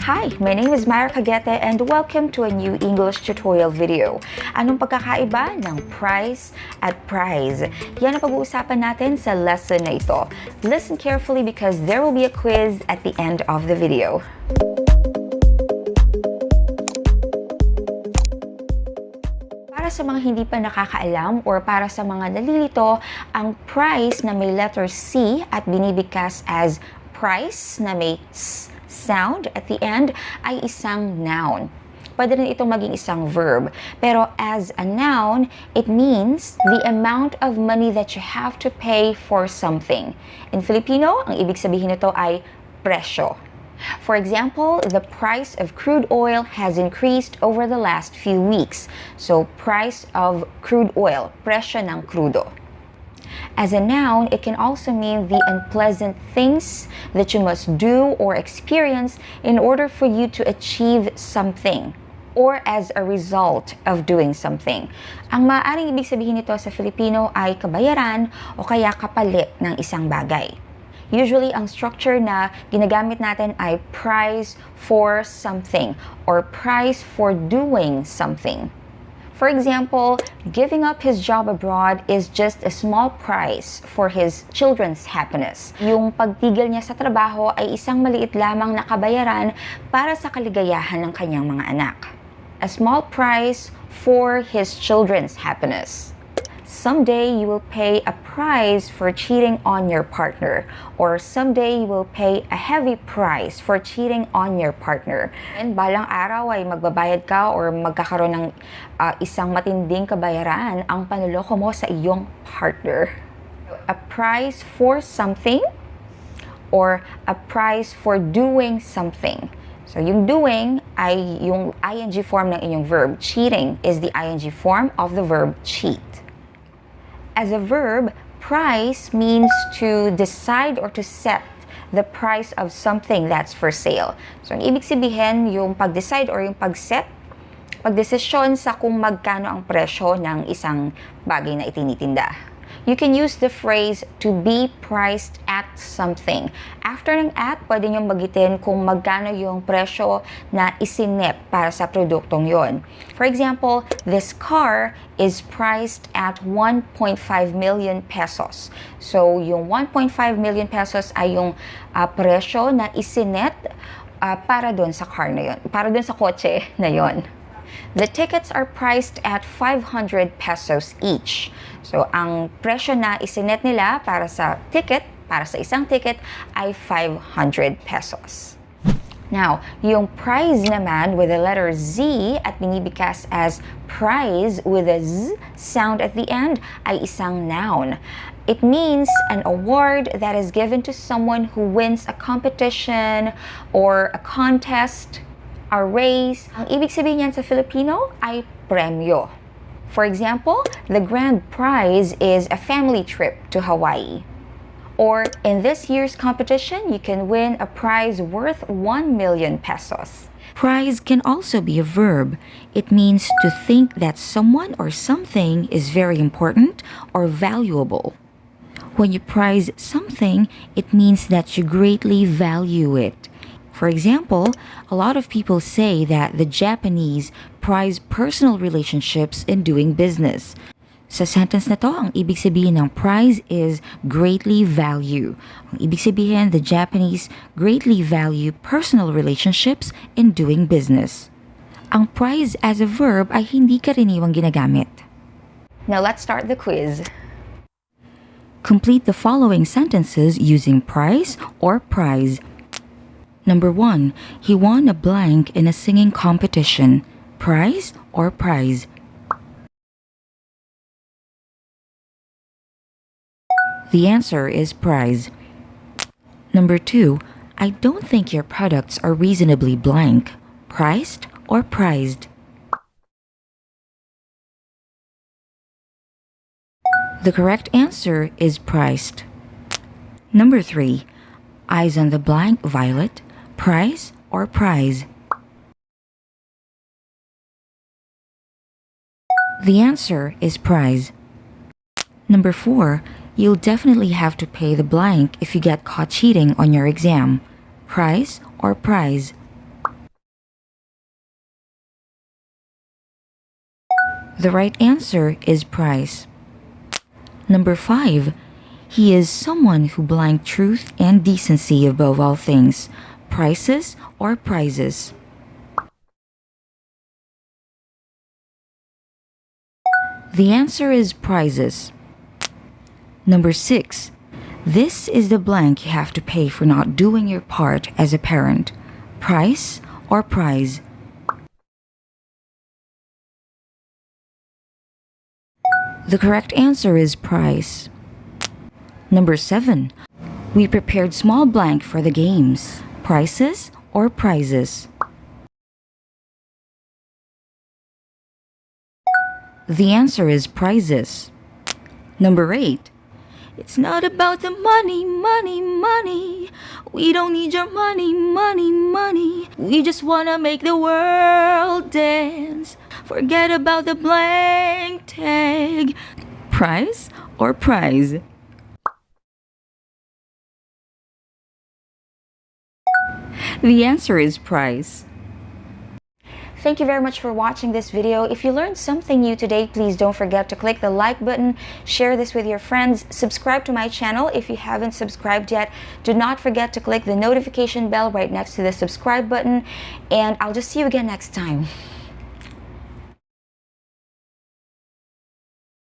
Hi, my name is Myra Cagete and welcome to a new English tutorial video. Anong pagkakaiba ng price at prize? Yan ang pag-uusapan natin sa lesson na ito. Listen carefully because there will be a quiz at the end of the video. Para sa mga hindi pa nakakaalam or para sa mga nalilito, ang price na may letter C at binibigkas as price na may S sound at the end ay isang noun. Pwede rin itong maging isang verb. Pero as a noun, it means the amount of money that you have to pay for something. In Filipino, ang ibig sabihin nito ay presyo. For example, the price of crude oil has increased over the last few weeks. So, price of crude oil, presyo ng crudo. As a noun, it can also mean the unpleasant things that you must do or experience in order for you to achieve something or as a result of doing something. Ang maaaring ibig sabihin nito sa Filipino ay kabayaran o kaya kapalit ng isang bagay. Usually, ang structure na ginagamit natin ay price for something or price for doing something. For example, giving up his job abroad is just a small price for his children's happiness. Yung pagtigil niya sa trabaho ay isang maliit lamang na kabayaran para sa kaligayahan ng kanyang mga anak. A small price for his children's happiness. Someday you will pay a price for cheating on your partner, or someday you will pay a heavy price for cheating on your partner. And balang araw ay magbabayad ka or magkakaroon ng isang matinding kabayaran ang panloloko mo sa iyong partner. A price for something or a price for doing something. So yung doing ay yung ing form ng inyong verb. Cheating is the ing form of the verb cheat. As a verb, price means to decide or to set the price of something that's for sale. So, ang ibig sabihin, yung pag-decide or yung pag-set, pag-desisyon sa kung magkano ang presyo ng isang bagay na itinitinda. You can use the phrase to be priced at something. After ng at, pwede niyong bagitin kung magkano yung presyo na isinet para sa produktong yon. For example, this car is priced at 1.5 million pesos. So, yung 1.5 million pesos ay yung presyo na isinet para doon sa car na yon, para doon sa kotse na yon. The tickets are priced at 500 pesos each. So, ang presyo na isinet nila para sa ticket, para sa isang ticket, ay 500 pesos. Now, yung prize naman with the letter Z at binibigkas as prize with a Z sound at the end ay isang noun. It means an award that is given to someone who wins a competition or a contest, a race. Ang ibig sabihin niyan sa Filipino ay premyo. For example, the grand prize is a family trip to Hawaii. Or in this year's competition, you can win a prize worth 1 million pesos. Prize can also be a verb. It means to think that someone or something is very important or valuable. When you prize something, it means that you greatly value it. For example, a lot of people say that the Japanese prize personal relationships in doing business. Sa sentence na to, ang ibig sabihin ng prize is greatly value. Ang ibig sabihin, the Japanese greatly value personal relationships in doing business. Ang prize as a verb ay hindi karaniwang ginagamit. Now let's start the quiz. Complete the following sentences using prize or prize. Number 1, he won a blank in a singing competition. Prize or prize? The answer is prize. Number 2, I don't think your products are reasonably blank. Priced or prized? The correct answer is priced. Number 3, eyes on the blank violet. Prize or prize? The answer is prize. Number 4, you'll definitely have to pay the blank if you get caught cheating on your exam. Prize or prize? The right answer is price. Number 5. He is someone who blanked truth and decency above all things. Prices or prizes? The answer is prizes. Number 6. This is the blank you have to pay for not doing your part as a parent. Price or prize? The correct answer is price. Number 7. We prepared small blank for the games. Prices or prizes? The answer is prizes. Number 8. It's not about the money, money, money. We don't need your money, money, money. We just wanna make the world dance. Forget about the blank tag. Price or prize? The answer is price. Thank you very much for watching this video. If you learned something new today, please don't forget to click the like button, share this with your friends, subscribe to my channel if you haven't subscribed yet. Do not forget to click the notification bell right next to the subscribe button, and I'll just see you again next time.